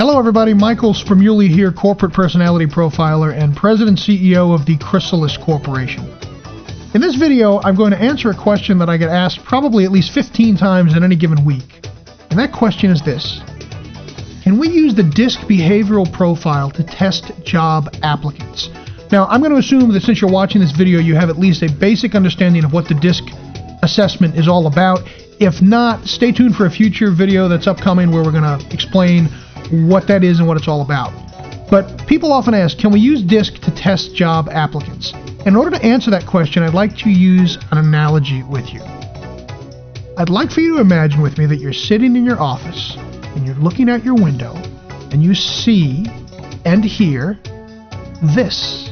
Hello everybody, Michael Spermuli here, corporate personality profiler and president CEO of the Chrysalis Corporation. In this video, I'm going to answer a question that I get asked probably at least 15 times in any given week. And that question is this: can we use the DISC behavioral profile to test job applicants? Now, I'm going to assume that since you're watching this video, you have at least a basic understanding of what the DISC assessment is all about. If not, stay tuned for a future video that's upcoming where we're going to explain what that is and what it's all about. But people often ask, can we use DISC to test job applicants? In order to answer that question, I'd like to use an analogy with you. I'd like for you to imagine with me that you're sitting in your office and you're looking out your window and you see and hear this.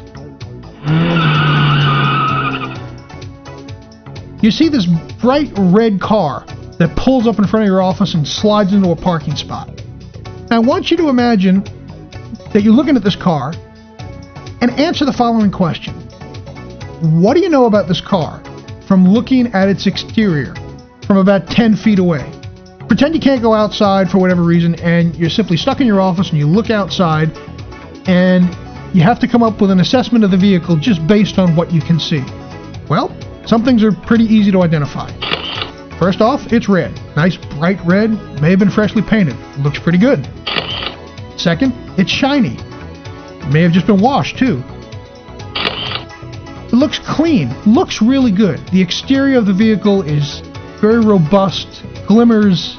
You see this bright red car that pulls up in front of your office and slides into a parking spot. Now, I want you to imagine that you're looking at this car and answer the following question. What do you know about this car from looking at its exterior from about 10 feet away? Pretend you can't go outside for whatever reason and you're simply stuck in your office and you look outside and you have to come up with an assessment of the vehicle just based on what you can see. Well, some things are pretty easy to identify. First off, it's red. Nice bright red, may have been freshly painted. Looks pretty good. Second, it's shiny. May have just been washed too. It looks clean, looks really good. The exterior of the vehicle is very robust, glimmers,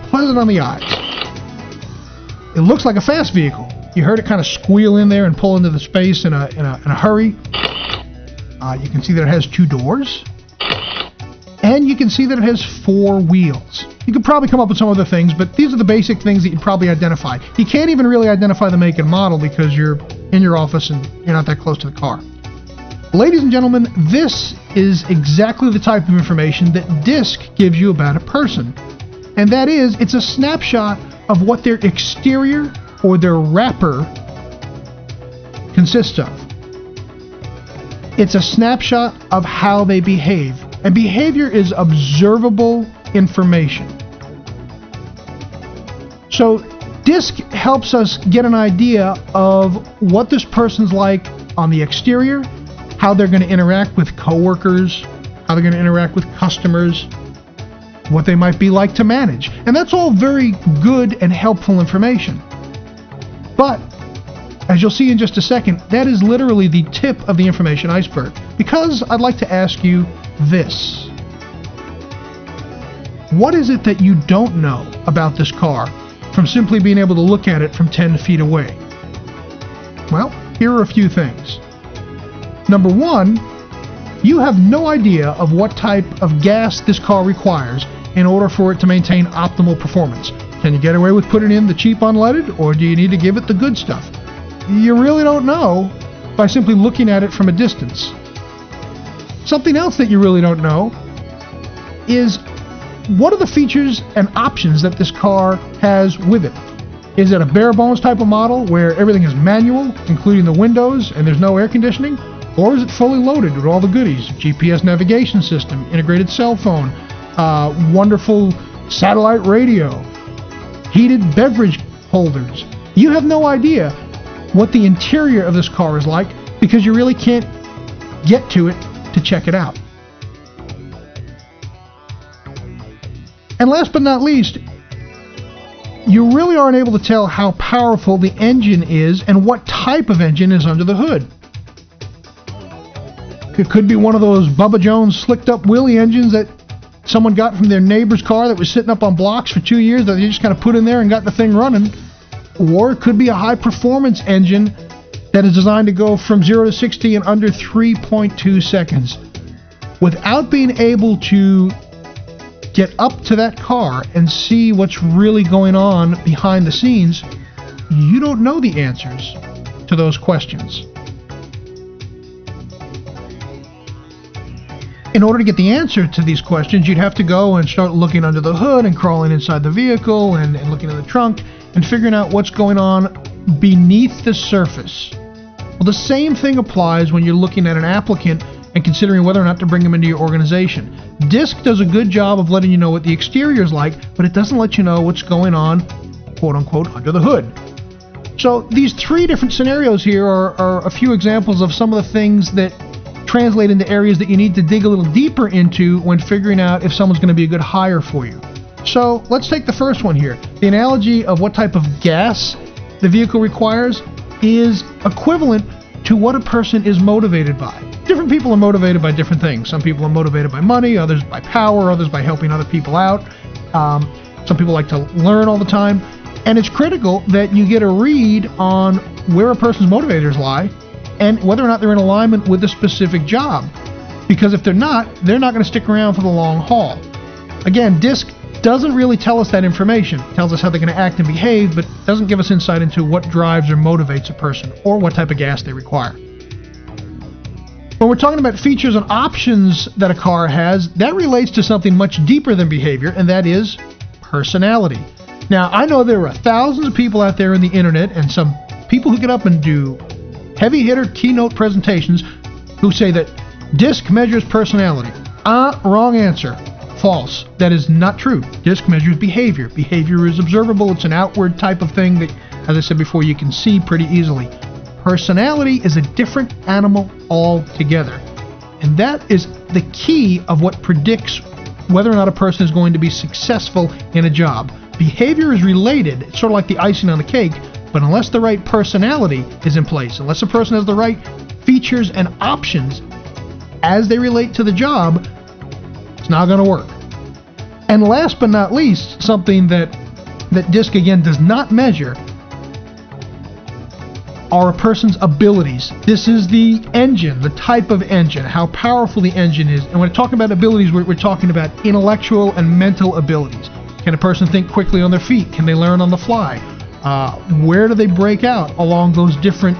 pleasant on the eyes. It looks like a fast vehicle. You heard it kind of squeal in there and pull into the space in a hurry. You can see that it has 2 doors. And you can see that it has 4 wheels. You could probably come up with some other things, but these are the basic things that you'd probably identify. You can't even really identify the make and model because you're in your office and you're not that close to the car. Ladies and gentlemen, this is exactly the type of information that DISC gives you about a person. And that is, it's a snapshot of what their exterior or their wrapper consists of. It's a snapshot of how they behave. And behavior is observable information. So DISC helps us get an idea of what this person's like on the exterior, how they're going to interact with coworkers, how they're going to interact with customers, what they might be like to manage. And that's all very good and helpful information. But as you'll see in just a second, that is literally the tip of the information iceberg. Because I'd like to ask you this. What is it that you don't know about this car from simply being able to look at it from 10 feet away? Well, here are a few things. Number 1, you have no idea of what type of gas this car requires in order for it to maintain optimal performance. Can you get away with putting in the cheap unleaded, or do you need to give it the good stuff? You really don't know by simply looking at it from a distance. Something else that you really don't know is what are the features and options that this car has with it. Is it a bare bones type of model where everything is manual, including the windows, and there's no air conditioning? Or is it fully loaded with all the goodies? GPS navigation system, integrated cell phone, wonderful satellite radio, heated beverage holders. You have no idea what the interior of this car is like because you really can't get to it to check it out. And last but not least, you really aren't able to tell how powerful the engine is and what type of engine is under the hood. It could be one of those Bubba Jones slicked up wheelie engines that someone got from their neighbor's car that was sitting up on blocks for 2 years that they just kind of put in there and got the thing running. Or it could be a high performance engine that is designed to go from 0 to 60 in under 3.2 seconds. Without being able to get up to that car and see what's really going on behind the scenes, you don't know the answers to those questions. In order to get the answer to these questions, you'd have to go and start looking under the hood and crawling inside the vehicle and looking in the trunk and figuring out what's going on beneath the surface. Well, the same thing applies when you're looking at an applicant and considering whether or not to bring them into your organization. DISC does a good job of letting you know what the exterior is like, but it doesn't let you know what's going on quote-unquote, under the hood. So these three different scenarios here are a few examples of some of the things that translate into areas that you need to dig a little deeper into when figuring out if someone's going to be a good hire for you. So let's take the first one here. The analogy of what type of gas the vehicle requires is equivalent to what a person is motivated by. Different people are motivated by different things. Some people are motivated by money, others by power, others by helping other people out. Some people like to learn all the time. And it's critical that you get a read on where a person's motivators lie and whether or not they're in alignment with a specific job. Because if they're not going to stick around for the long haul. Again, DISC doesn't really tell us that information. It tells us how they're going to act and behave, but doesn't give us insight into what drives or motivates a person or what type of gas they require. When we're talking about features and options that a car has, that relates to something much deeper than behavior, and that is personality. Now, I know there are thousands of people out there in the internet and some people who get up and do heavy hitter keynote presentations who say that DISC measures personality. Wrong answer. False. That is not true. DISC measures behavior. Behavior is observable. It's an outward type of thing that, as I said before, you can see pretty easily. Personality is a different animal altogether. And that is the key of what predicts whether or not a person is going to be successful in a job. Behavior is related. It's sort of like the icing on the cake, but unless the right personality is in place, unless a person has the right features and options as they relate to the job, it's not going to work. And last but not least, something that DISC again does not measure are a person's abilities. This is the engine, the type of engine, how powerful the engine is. And when we're talking about abilities, we're talking about intellectual and mental abilities. Can a person think quickly on their feet? Can they learn on the fly? Where do they break out along those different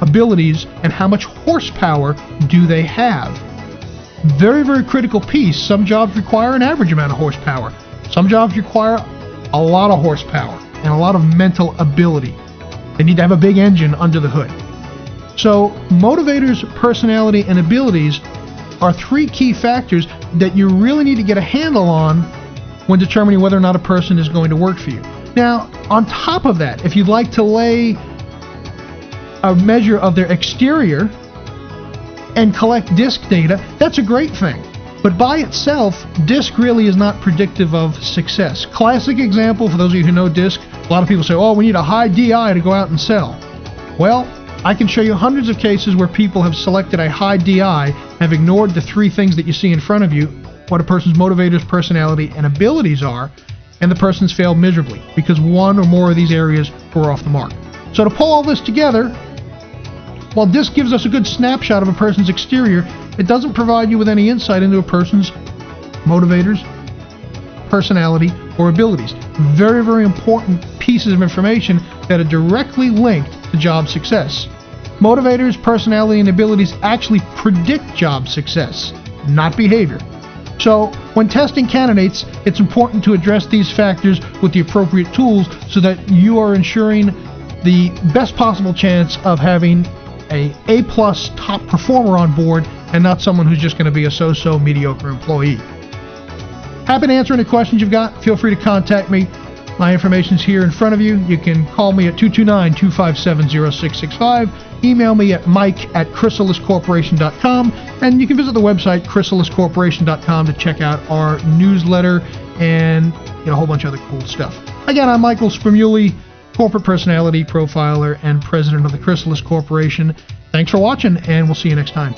abilities, and how much horsepower do they have? Very, very critical piece. Some jobs require an average amount of horsepower. Some jobs require a lot of horsepower and a lot of mental ability. They need to have a big engine under the hood. So motivators, personality, and abilities are three key factors that you really need to get a handle on when determining whether or not a person is going to work for you. Now, on top of that, if you'd like to lay a measure of their exterior and collect DISC data, that's a great thing. But by itself, DISC really is not predictive of success. Classic example, for those of you who know DISC, a lot of people say, oh, we need a high DI to go out and sell. Well, I can show you hundreds of cases where people have selected a high DI, have ignored the three things that you see in front of you, what a person's motivators, personality, and abilities are, and the person's failed miserably because one or more of these areas were off the mark. So to pull all this together, while DISC gives us a good snapshot of a person's exterior, it doesn't provide you with any insight into a person's motivators, personality, or abilities. Very, very important pieces of information that are directly linked to job success. Motivators, personality, and abilities actually predict job success, not behavior. So when testing candidates, it's important to address these factors with the appropriate tools so that you are ensuring the best possible chance of having a A-plus top performer on board and not someone who's just going to be a so-so mediocre employee. Happy to answer any questions you've got. Feel free to contact me. My information's here in front of you. You can call me at 229-257-0665. Email me at mike@chrysaliscorporation.com, and you can visit the website chrysaliscorporation.com to check out our newsletter and a whole bunch of other cool stuff. Again, I'm Michael Spermuli, corporate personality profiler and president of the Chrysalis Corporation. Thanks for watching, and we'll see you next time.